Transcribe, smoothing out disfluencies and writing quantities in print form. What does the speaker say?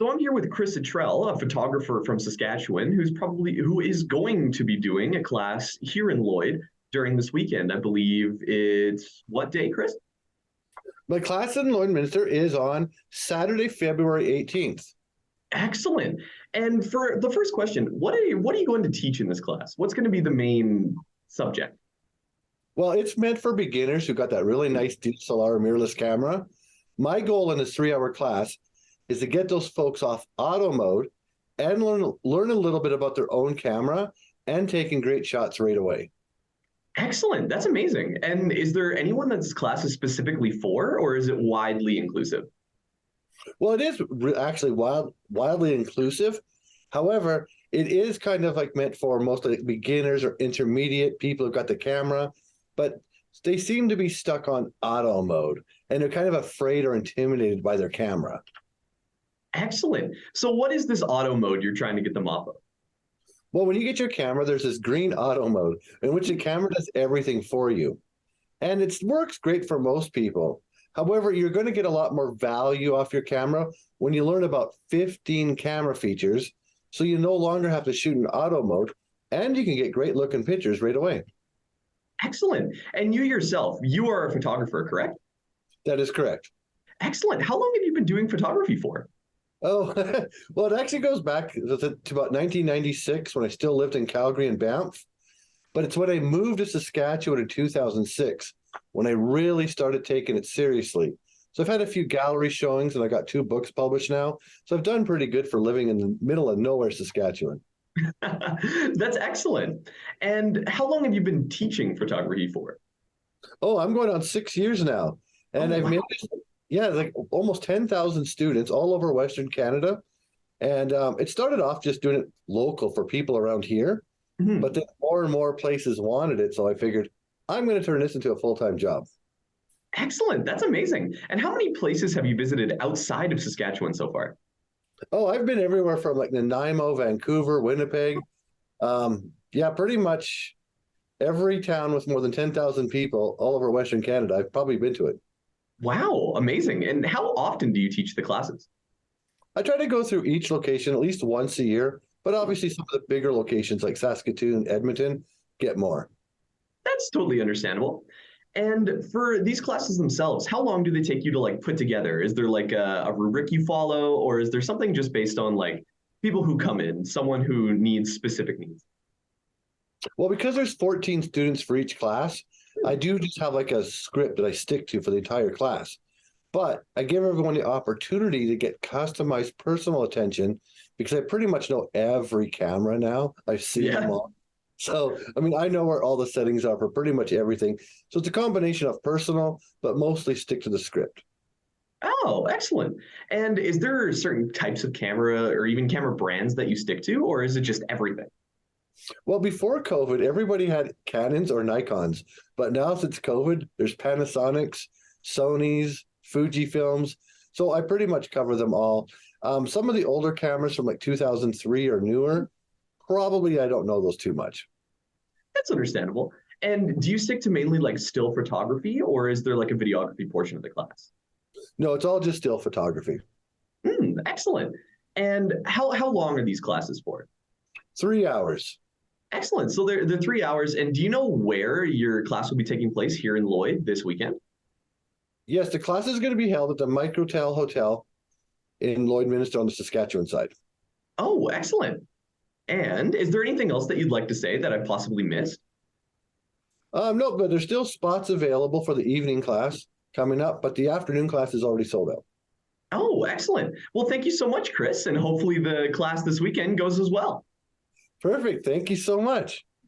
So I'm here with Chris CITL, a photographer from Saskatchewan, who is going to be doing a class here in Lloyd during this weekend. I believe it's what day, Chris? My class in Lloydminster is on Saturday, February 18th. Excellent. And for the first question, what are you going to teach in this class? What's going to be the main subject? Well, it's meant for beginners who got that really nice DSLR mirrorless camera. My goal in this 3-hour class is to get those folks off auto mode and learn a little bit about their own camera and taking great shots right away. Excellent. That's amazing. And is there anyone that this class is specifically for, or is it widely inclusive? Well, it is actually wildly inclusive. However, it is kind of like meant for mostly beginners or intermediate people who've got the camera, but they seem to be stuck on auto mode and they're kind of afraid or intimidated by their camera. Excellent. So what is this auto mode you're trying to get them off of? Well, when you get your camera, there's this green auto mode in which the camera does everything for you. And it works great for most people. However, you're going to get a lot more value off your camera when you learn about 15 camera features. So you no longer have to shoot in auto mode and you can get great looking pictures right away. Excellent. And you yourself, you are a photographer, correct? That is correct. Excellent. How long have you been doing photography for? Oh, well, it actually goes back to about 1996 when I still lived in Calgary and Banff. But it's when I moved to Saskatchewan in 2006 when I really started taking it seriously. So I've had a few gallery showings and I got 2 books published now. So I've done pretty good for living in the middle of nowhere, Saskatchewan. That's excellent. And how long have you been teaching photography for? Oh, I'm going on 6 years now. And Oh, I've wow. managed, yeah, like almost 10,000 students all over Western Canada. And it started off just doing it local for people around here. Mhm. But then more and more places wanted it. So I figured I'm going to turn this into a full-time job. Excellent. That's amazing. And how many places have you visited outside of Saskatchewan so far? Oh, I've been everywhere from like Nanaimo, Vancouver, Winnipeg. Yeah, pretty much every town with more than 10,000 people all over Western Canada. I've probably been to it. Wow, amazing. And how often do you teach the classes? I try to go through each location at least once a year, but obviously some of the bigger locations like Saskatoon, Edmonton get more. That's totally understandable. And for these classes themselves, how long do they take you to like put together? Is there like a rubric you follow, or is there something just based on like people who come in, someone who needs specific needs? Well, because there's 14 students for each class, I do just have like a script that I stick to for the entire class. But I give everyone the opportunity to get customized personal attention because I pretty much know every camera now. I've seen them Yeah. all. So, I mean, I know where all the settings are for pretty much everything. So it's a combination of personal, but mostly stick to the script. Oh, excellent. And is there certain types of camera or even camera brands that you stick to, or is it just everything? Well, before COVID, everybody had Canons or Nikons. But now since COVID, there's Panasonics, Sonys, Fujifilms. So I pretty much cover them all. Some of the older cameras from like 2003 or newer, probably I don't know those too much. That's understandable. And do you stick to mainly like still photography, or is there like a videography portion of the class? No, it's all just still photography. Excellent. And how long are these classes for? 3 hours. Excellent. So they're 3 hours. And do you know where your class will be taking place here in Lloyd this weekend? Yes, the class is going to be held at the Microtel Hotel in Lloydminster on the Saskatchewan side. Oh, excellent. And is there anything else that you'd like to say that I possibly missed? No, but there's still spots available for the evening class coming up, but the afternoon class is already sold out. Oh, excellent. Well, thank you so much, Chris. And hopefully the class this weekend goes as well. Perfect. Thank you so much.